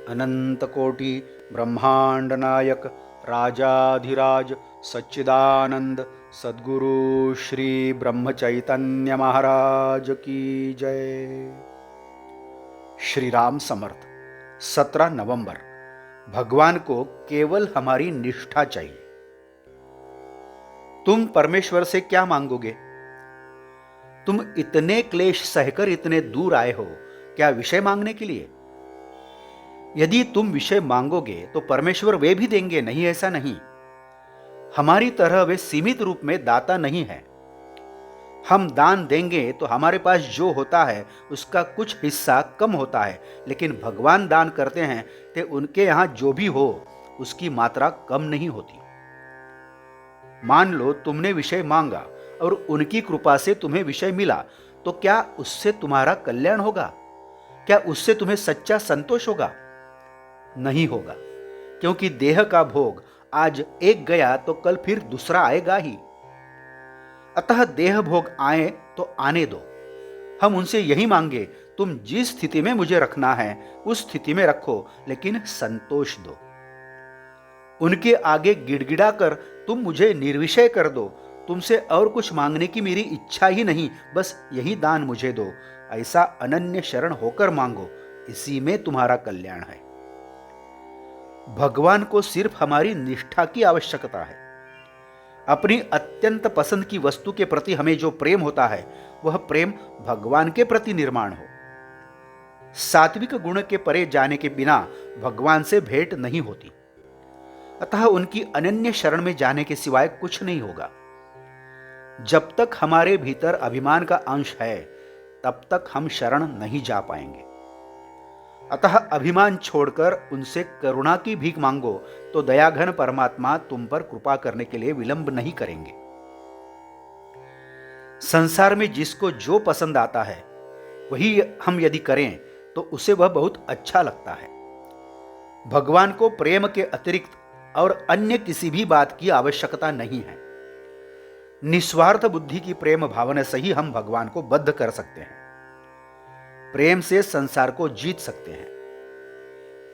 अनंत कोटि ब्रह्मांड नायक राजाधिराज सच्चिदानंद सद्गुरु श्री ब्रह्म चैतन्य महाराज की जय। श्री राम समर्थ। 17 नवंबर। भगवान को केवल हमारी निष्ठा चाहिए। तुम परमेश्वर से क्या मांगोगे? तुम इतने क्लेश सहकर इतने दूर आए हो, क्या विषय मांगने के लिए? यदि तुम विषय मांगोगे तो परमेश्वर वे भी देंगे, नहीं ऐसा नहीं। हमारी तरह वे सीमित रूप में दाता नहीं है। हम दान देंगे तो हमारे पास जो होता है उसका कुछ हिस्सा कम होता है, लेकिन भगवान दान करते हैं तो उनके यहां जो भी हो उसकी मात्रा कम नहीं होती। मान लो तुमने विषय मांगा और उनकी कृपा से तुम्हें विषय मिला, तो क्या उससे तुम्हारा कल्याण होगा? क्या उससे तुम्हें सच्चा संतोष होगा? नहीं होगा, क्योंकि देह का भोग आज एक गया तो कल फिर दूसरा आएगा ही। अतः देह भोग आए तो आने दो। हम उनसे यही मांगे, तुम जिस स्थिति में मुझे रखना है उस स्थिति में रखो, लेकिन संतोष दो। उनके आगे गिड़गिड़ा कर तुम मुझे निर्विषय कर दो। तुमसे और कुछ मांगने की मेरी इच्छा ही नहीं, बस यही दान मुझे दो। ऐसा अनन्य शरण होकर मांगो, इसी में तुम्हारा कल्याण है। भगवान को सिर्फ हमारी निष्ठा की आवश्यकता है। अपनी अत्यंत पसंद की वस्तु के प्रति हमें जो प्रेम होता है वह प्रेम भगवान के प्रति निर्माण हो। सात्विक गुण के परे जाने के बिना भगवान से भेंट नहीं होती। अतः उनकी अनन्य शरण में जाने के सिवाय कुछ नहीं होगा। जब तक हमारे भीतर अभिमान का अंश है तब तक हम शरण नहीं जा पाएंगे। अतः अभिमान छोड़कर उनसे करुणा की भीख मांगो, तो दयाघन परमात्मा तुम पर कृपा करने के लिए विलंब नहीं करेंगे। संसार में जिसको जो पसंद आता है वही हम यदि करें तो उसे वह बहुत अच्छा लगता है। भगवान को प्रेम के अतिरिक्त और अन्य किसी भी बात की आवश्यकता नहीं है। निस्वार्थ बुद्धि की प्रेम भावना से ही हम भगवान को बद्ध कर सकते हैं। प्रेम से संसार को जीत सकते हैं।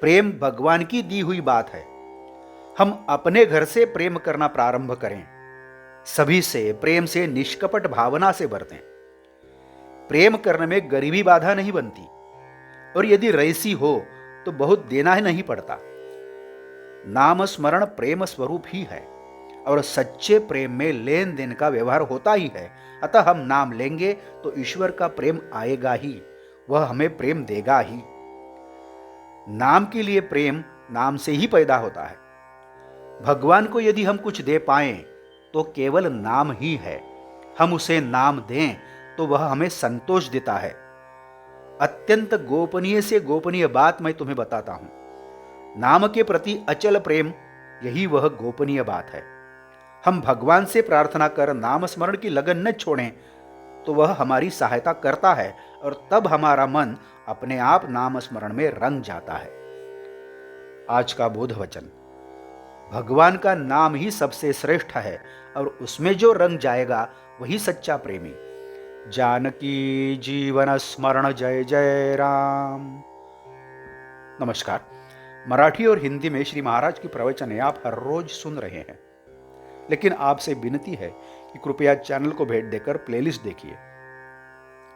प्रेम भगवान की दी हुई बात है। हम अपने घर से प्रेम करना प्रारंभ करें। सभी से प्रेम से निष्कपट भावना से बरतें। प्रेम करने में गरीबी बाधा नहीं बनती, और यदि रईसी हो तो बहुत देना ही नहीं पड़ता। नाम स्मरण प्रेम स्वरूप ही है, और सच्चे प्रेम में लेन देन का व्यवहार होता ही है। अतः हम नाम लेंगे तो ईश्वर का प्रेम आएगा ही, वह हमें प्रेम देगा ही। नाम के लिए प्रेम नाम से ही पैदा होता है। भगवान को यदि हम कुछ दे पाएं तो केवल नाम ही है। हम उसे नाम दें तो वह हमें संतोष देता है। अत्यंत गोपनीय से गोपनीय बात मैं तुम्हें बताता हूं। नाम के प्रति अचल प्रेम, यही वह गोपनीय बात है। हम भगवान से प्रार्थना कर नाम स्मरण की लगन न छोड़ें तो वह हमारी सहायता करता है, और तब हमारा मन अपने आप नाम स्मरण में रंग जाता है। आज का बोध वचन, भगवान का नाम ही सबसे श्रेष्ठ है, और उसमें जो रंग जाएगा वही सच्चा प्रेमी। जानकी जीवन स्मरण जय जय राम। नमस्कार। मराठी और हिंदी में श्री महाराज की प्रवचनें आप हर रोज सुन रहे हैं, लेकिन आपसे विनती है कि कृपया चैनल को भेंट देकर प्लेलिस्ट देखिए।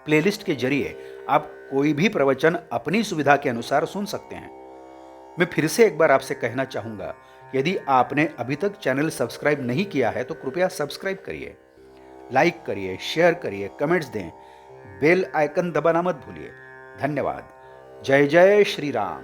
प्लेलिस्ट के जरिए आप कोई भी प्रवचन अपनी सुविधा के अनुसार सुन सकते हैं। मैं फिर से एक बार आपसे कहना चाहूंगा, यदि आपने अभी तक चैनल सब्सक्राइब नहीं किया है तो कृपया सब्सक्राइब करिए, लाइक करिए, शेयर करिए, कमेंट्स दें, बेल आइकन दबाना मत भूलिए। धन्यवाद। जय जय श्री राम।